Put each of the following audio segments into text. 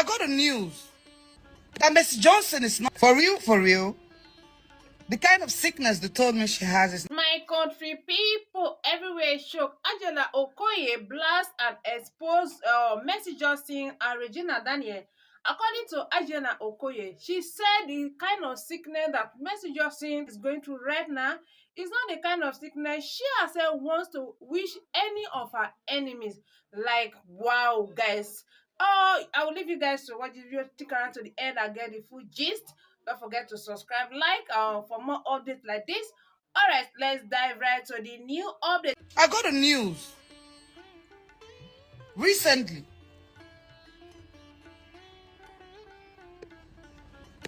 I got the news that Miss Johnson is not for real, for real. The kind of sickness they told me she has is My country people everywhere shocked. Angela Okoye blast and expose Mercy Johnson and Regina Daniel. According to Angela Okoye, she said the kind of sickness that Mercy Johnson is going through right now is not the kind of sickness she herself wants to wish any of her enemies. Like, wow, guys. Oh, I will leave you guys to watch the video. Stick around to the end and get the full gist. Don't forget to subscribe, like, for more updates like this. Alright, let's dive right to the new update. I got the news recently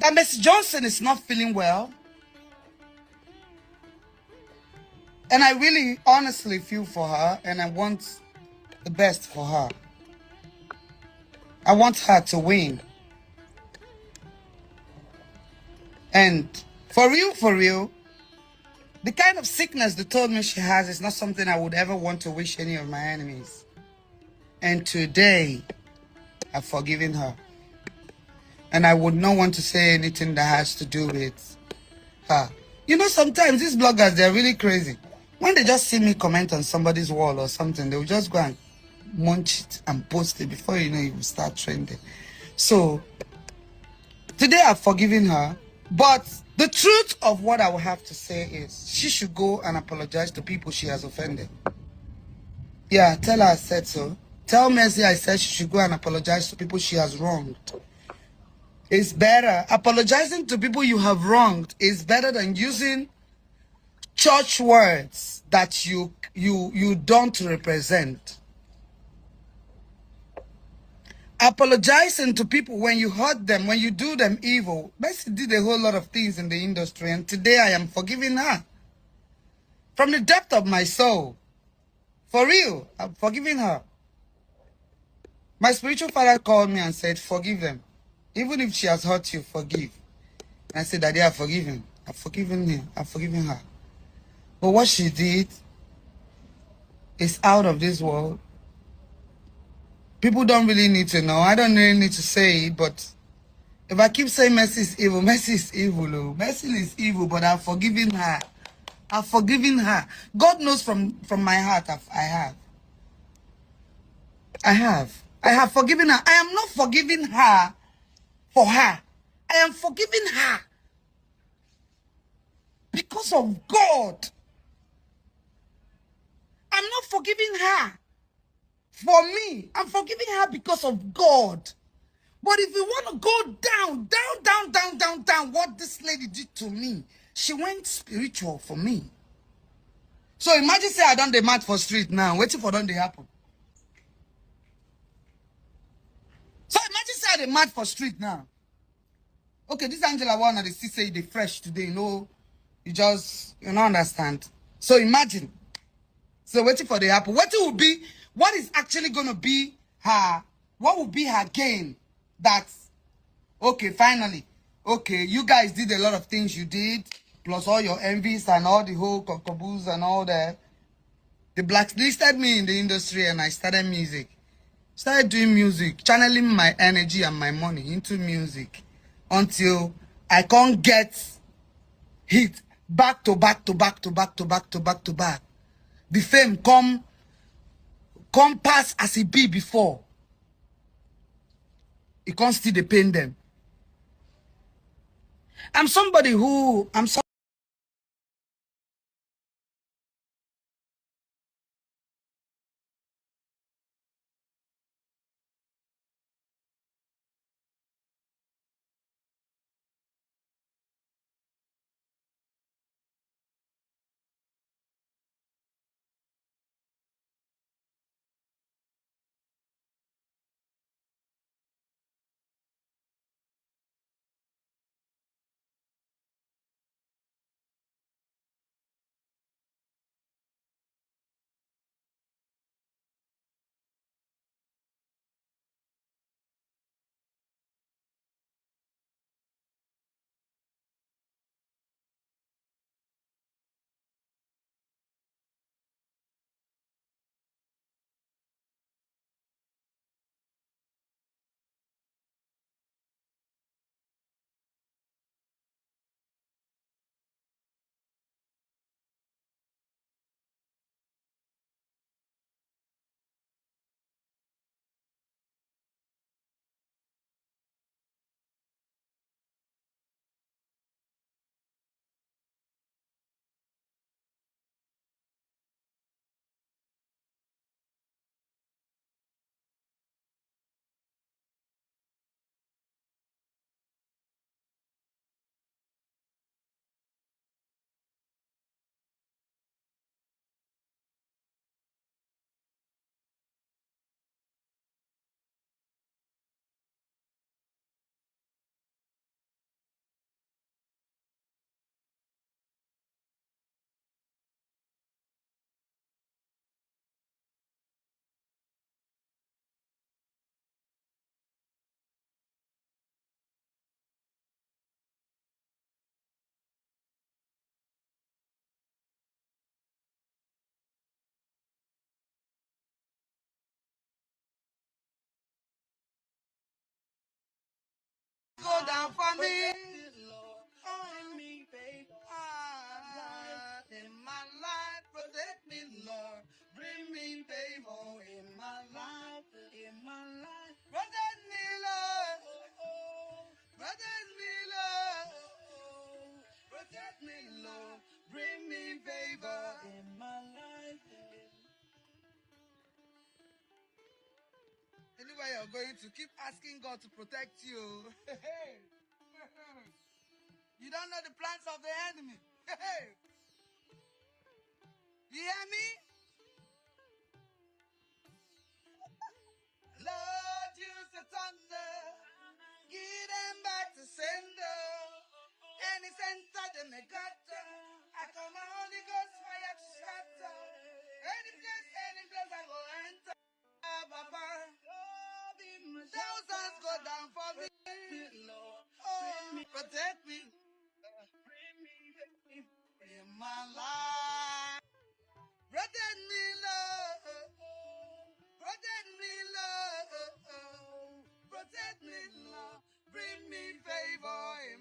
that Miss Johnson is not feeling well. And I really honestly feel for her and I want the best for her. I want her to win. And for real, the kind of sickness they told me she has is not something I would ever want to wish any of my enemies. And today, I've forgiven her. And I would not want to say anything that has to do with her. You know, sometimes these bloggers, they're really crazy. When they just see me comment on somebody's wall or something, they'll just go and munch it and post it before you know it will start trending. So, today I've forgiven her. But the truth of what I will have to say is she should go and apologize to people she has offended. Yeah, tell her I said so. Tell Mercy I said she should go and apologize to people she has wronged. It's better. Apologizing to people you have wronged is better than using church words that you don't represent. Apologizing to people when you hurt them, when you do them evil. Mercy did a whole lot of things in the industry, and today I am forgiving her. From the depth of my soul. For real, I'm forgiving her. My spiritual father called me and said, forgive them. Even if she has hurt you, forgive. And I said, Daddy, I've forgiven. I've forgiven him. I've forgiven her. But what she did is out of this world. People don't really need to know. I don't really need to say it, but if I keep saying Mercy is evil, Mercy is evil. Oh. Mercy is evil, but I've forgiven her. I've forgiven her. God knows from my heart I have. I have forgiven her. I am not forgiving her for her. I am forgiving her because of God. I'm not forgiving her for me. I'm forgiving her because of God. But if you want to go down, what this lady did to me, she went spiritual for me. So imagine say I done the match for street now, waiting for them to happen. So imagine say I the match for street now. Okay, this Angela one and the see say they fresh today, you know, you don't understand. So imagine. So waiting for the apple. What is actually gonna be what will be her gain? That okay, finally. Okay, you guys did a lot of things you did, plus all your envies and all the whole cockaboos and all that. They blacklisted me in the industry and I started music. Started doing music, channeling my energy and my money into music until I can't get hit back to back. The fame come pass as it be before. It can't still pain them. I'm somebody who go down for me. Bring me favor In my life, protect me, Lord. Bring me favor in my life. in my life. Protect me, Lord. Protect me, Lord. Protect me, Lord. Bring me favor In my life. Anywhere you're going to, keep asking God to protect you. You don't know the plans of the enemy. You hear me? Lord, use the thunder. Give them back to sender. Any center they may gutter. I come my Holy Ghost fire to scatter. Any place I go enter. Papa, thousands go down for me. Oh, protect me in my life. Protect me, Lord. Protect me, Lord. Protect me, Lord. Bring me favor in